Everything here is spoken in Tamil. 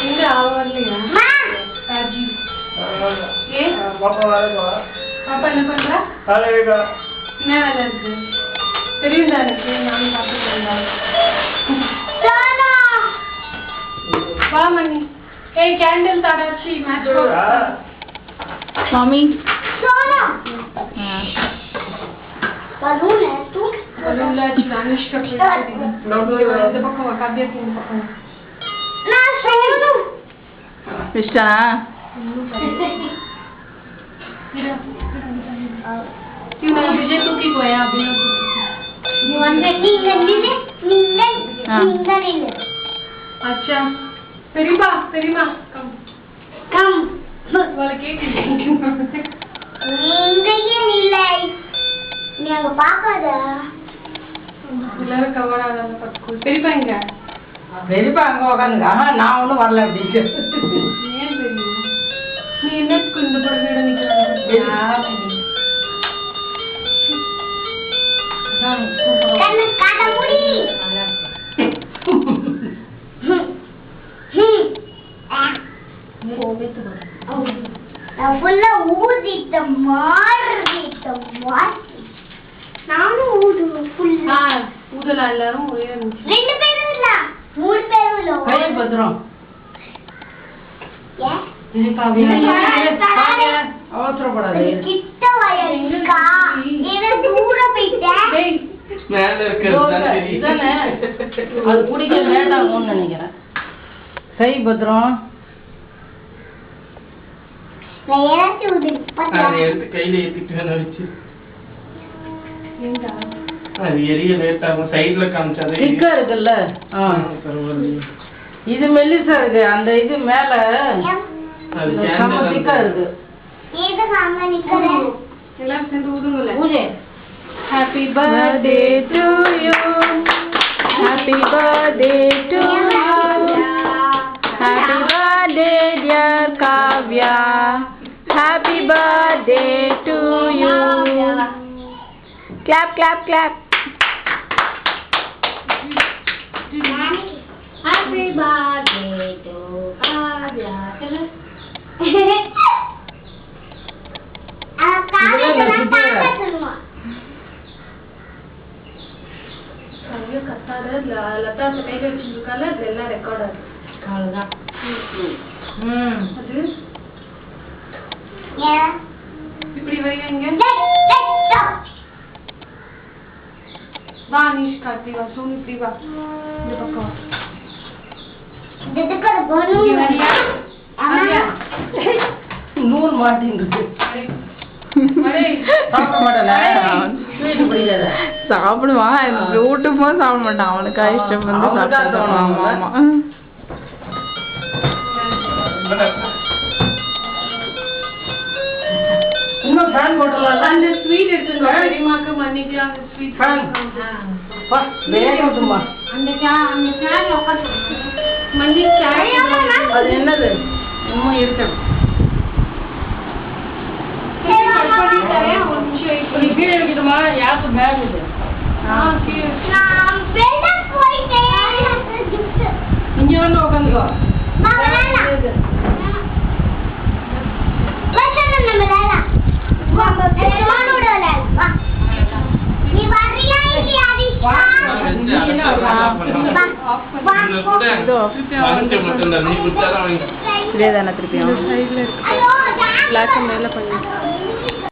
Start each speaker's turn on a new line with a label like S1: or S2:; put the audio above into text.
S1: இங்க வரலையா ராஜி ஏன் பாப்பா என்ன பண்றா என்ன வேலை இருக்கு தெரியும் தான் எனக்கு நானும் பார்த்துட்டு வா மணி ஏய் कैंडल தாடாச்சி மேட்ச்
S2: मम्मी
S3: balloon है तू
S1: balloon ला दानिश का इधर पक्का काव्य तीन पक्का
S3: ना सोनू
S2: इष्टा
S1: क्यों ना विजय तू की कोया अभी
S3: you want to नींद
S1: अच्छा பெரியமா
S3: come
S1: वाला केक
S3: இங்கேயே இல்லை நீ அங்க பாக்காத
S1: எல்லாரும் கவர் ஆகாத பத்து பெரியப்பா எங்க
S4: பெரியப்பா அங்க உட்காந்துங்க நான் ஒன்றும் வரல அப்படின்னு
S1: ஏன் பெரியமா நீ என்ன இந்த படத்தோட நிக்கிறாங்க
S3: கண்ணு காட்ட முடி நான் ஃபுல்லா ஊதிட்ட மாறிட்ட மாத்தி நானும் ஊதுவேன் ஃபுல்லா
S1: ஊதலாம் எல்லாரும் ஒரே
S3: ரெண்டு பேரும் இல்ல மூணு பேரும் இல்ல
S4: கை பத்திரம் அவசரப்படாது
S3: கிட்ட வயலுக்கா ஏதோ தூரம் போயிட்டேன்
S5: மேல இருக்கிறது
S4: அது குடிக்க வேண்டாம்னு நினைக்கிறேன் கை பத்திரம்
S3: நான் ஏதாச்சும் ஊது
S5: அதை எடுத்து கையில ஏத்திட்டு வச்சு அது எரிய லேட் ஆகும் சைடுல காமிச்சாதே
S4: திக்கா இருக்குல்ல இது மெல்லிசா இருக்கு அந்த இது மேல
S5: அது
S4: செம்ம திக்கா இருக்கு
S3: ஏதோ சாங்க நிக்கிறேன்
S1: எல்லாரும் சேர்ந்து ஊதுங்களே
S4: பூஜை
S2: Happy birthday to you. Happy birthday to you. Happy birthday dear Kavya. Happy birthday to you. Clap clap clap.
S3: Happy birthday to Kavya.
S1: ஐயோ கத்தாத லதா கையில வச்சிருக்கால இதெல்லாம் ரெக்கார்ட் ஆகுது
S4: அவ்வளவுதான்
S1: அது இப்படி வைங்க வா நீஷ் கார்த்தி வா சோனி இப்படி வா இந்த பக்கம்
S4: நூறு மாட்டின்னு சாப்பிட மாட்டேன் ஸ்வீட் பிடிக்காத
S2: சாப்பிடுவான் ஊட்டுமா சாப்பிட மாட்டான் அவனுக்கு இஷ்டம் வந்து சாப்பிடுவான் ஆமா ஆமா
S4: இன்னும் ஃபேன் போட்டுடலாம்
S1: அந்த ஸ்வீட் எடுத்துங்க பெரியமாக்கு மன்னிக்கு அந்த ஸ்வீட்
S4: வேக விட்டுமா
S3: அந்த ஃபேன் உட்காந்து
S1: மன்னிக்கு
S4: அது என்னது இன்னும் இருக்கணும் நீ கீழே வைக்கணுமா யாருக்கு மேல இது
S3: நான் வெளில போயிட்டேன்
S4: இங்க வந்து உட்காந்துக்கோ
S3: நீ வரியா இல்லையா
S2: இதே தானே திருப்பியும் பிளாக் மேல பண்ணி